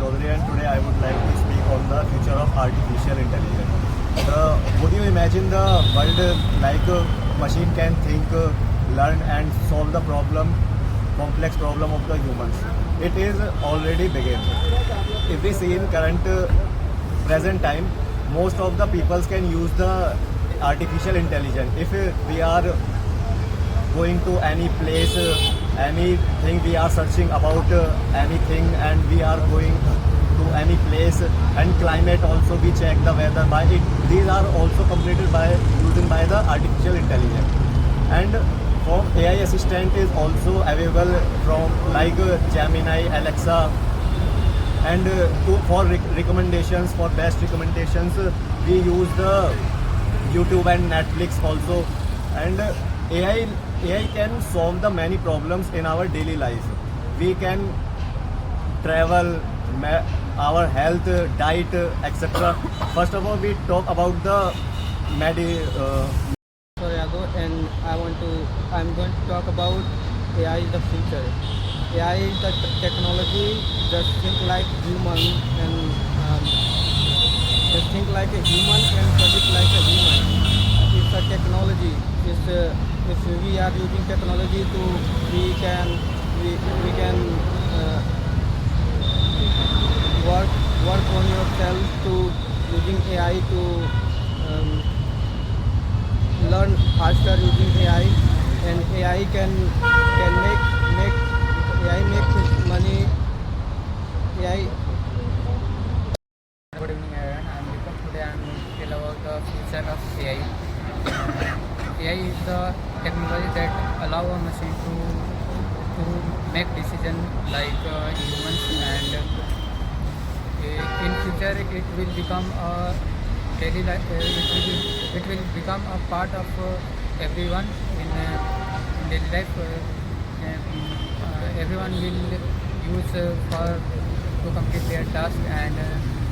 Chaudhary, and today I would like to speak on the future of artificial intelligence. Would you imagine the world like a machine can think, learn, and solve the complex problem of the humans? It is already begun. If we see in current present time, most of the peoples can use the artificial intelligence. If we are going to any place, anything we are searching about anything, and we are going to any place, and climate also we check the weather by it. These are also completed by using by the artificial intelligence. And from AI assistant is also available from like Gemini, Alexa, and for recommendations, for best recommendations, we use the YouTube and Netflix also. And AI can solve the many problems in our daily life. We can travel, our health, diet, etc. First of all, we talk about the Yago, and I'm going to talk about AI is the future. AI is the technology that think like human and just think like a human and predict like a human. It's a technology. If we are using technology to we can work on yourself to using AI to learn faster using AI, and AI can make AI make money. AI. Good evening everyone, I am Deepak. Today I am going to tell about the future of AI. AI is the technology that allow a machine to make decisions like humans, and in future it will become a daily life. It will become a part of everyone in daily life. Everyone will use for to complete their task, and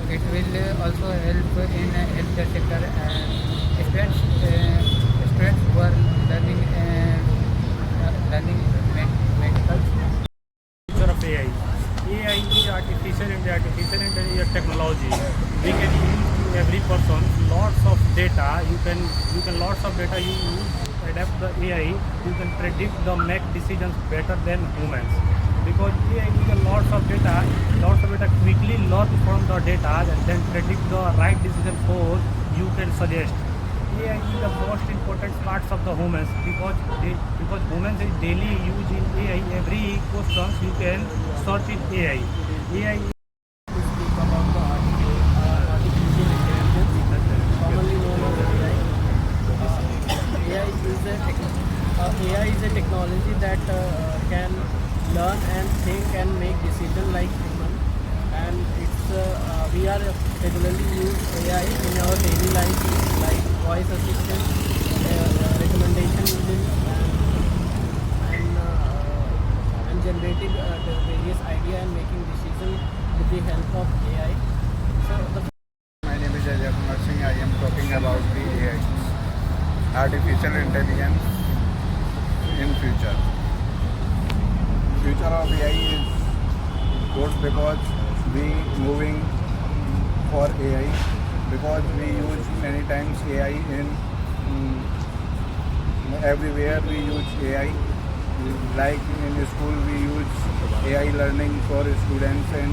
it will also help in healthcare sector, and students who are learning medical. Future of AI. AI is artificial intelligence is a technology. We can use to every person lots of data. You can lots of data. You adapt the AI. You can predict the make decisions better than humans, because AI is a lots of data quickly learn from the data and then predict the right decision for you can suggest. AI is the most important parts of the humans, because humans is daily using AI. Every questions you can search in AI. AI To speak about the artificial intelligence, commonly known as AI. AI is a technology that can learn and think and make decisions like human, and we are regularly use AI in our daily life, like voice assistant, recommendation engine, and generating the various idea and making decisions with the help of AI. So My name is Ajay Kumar Singh. I am talking about the AI, artificial intelligence in future. Future of AI is good because we moving for AI, because we use many times AI in everywhere. We use AI. Like in school, we use AI learning for students, and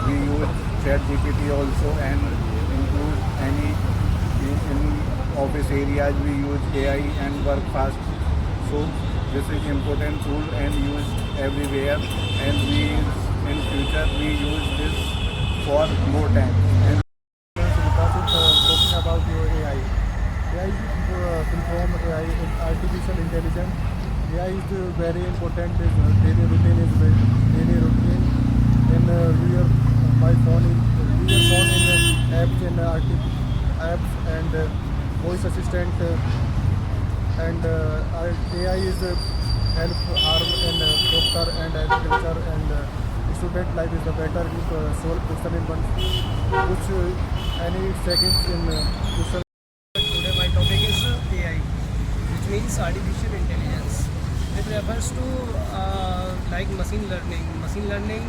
we use ChatGPT also, and include any in office areas we use AI and work fast. So this is important tool and use everywhere, and we in future we use this for more time. And talking about your AI. AI is from AI, artificial intelligence. AI is very important. Daily routine is daily routine. In real my phone in apps and apps and voice assistant and AI is help harm in doctor and agriculture and student life is the better if solve question in one which any seconds in question. today my topic is AI, which means artificial intelligence. It refers to like machine learning. Machine learning,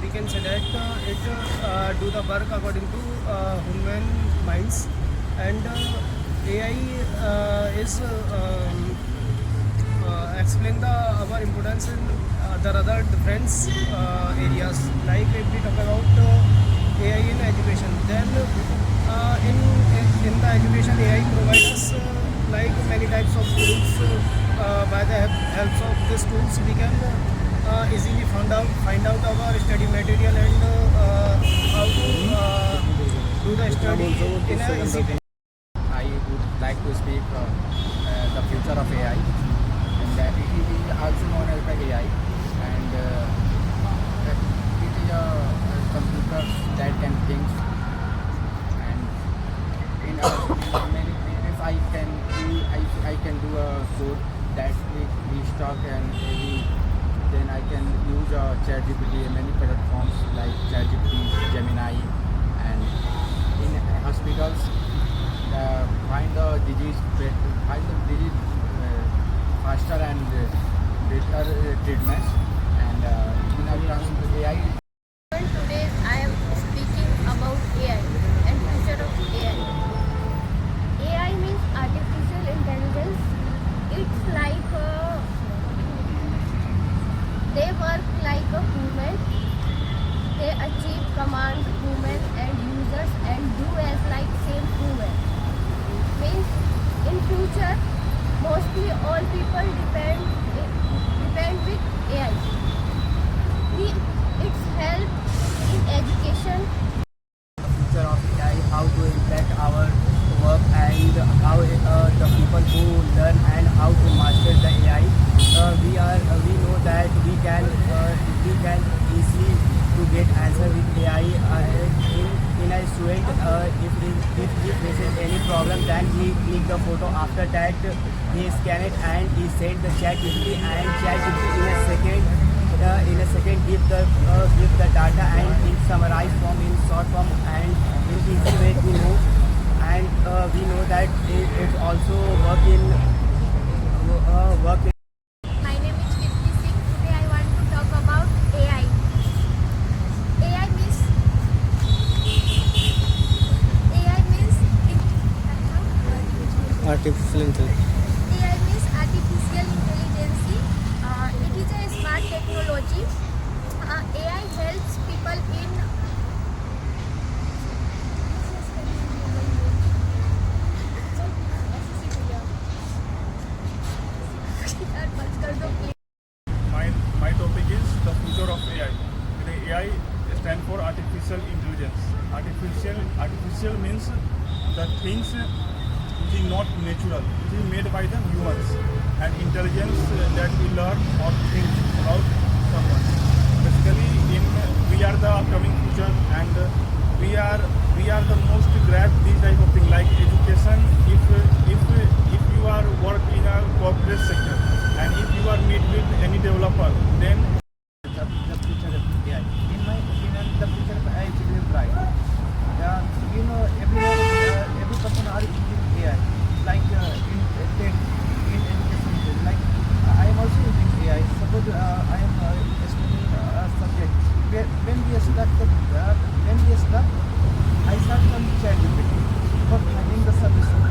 we can say that it do the work according to human minds, and AI is explain our importance in the other different areas. Like if we talk about AI in education, then in the education AI provides us like many types of tools. By the help of these tools, we can easily find out our study material and how to do the study in a easy way. I would like to speak the future of AI, and that it is also known as the AI, and it is a computer that can think, and if I can do a code that we stock and then I can use ChatGPT and many platforms like ChatGPT, Gemini, and in hospitals find the disease faster and better treatments, and in terms of AI. Today I am speaking about AI and future of AI. AI means artificial intelligence. It's like they work like a human. They achieve command human and users and do as like same human. Means in future mostly all people depend with AI. It's help in education. Future of AI, how to impact our work, and how the people who learn and how to master the AI. We know that we can easily to get answer with AI. In a student, if he faces any problem, then he click the photo. After that, he scan it and he send the ChatGPT, and ChatGPT in a second give the data and in summarized form, in short form, and in easy way to know. And we know that it also work in. My name is Kirti Singh. Today I want to talk about AI. AI means Artificial intelligence. AI means artificial intelligence. It is a smart technology. AI helps people in My topic is the future of AI. The AI stands for artificial intelligence. Artificial means the things which is not natural, which is made by the humans, and intelligence that we learn or think about someone. Basically, we are the upcoming future, and we are the most grab these type of thing like education. If you are work in a corporate sector, and if you are meet with any developer, then The future of AI. In my opinion, the future of AI is really bright. Every person are using AI. Like in education, like I am also using AI. Suppose I am studying a subject. When we start, I start from ChatGPT for finding the solution.